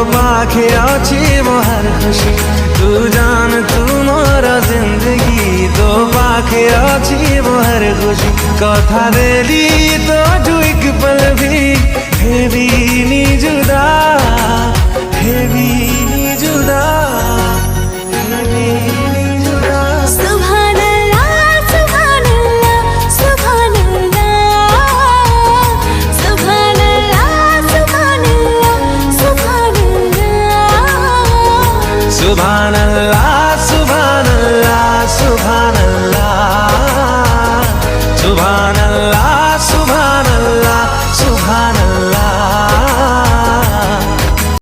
पाखे अच्छी वो हर खुशी तू जान तू मोरा जिंदगी तो पाखे अच्छी वो हर खुशी कथा देली तो जो एक पल भी है भी नी जुदा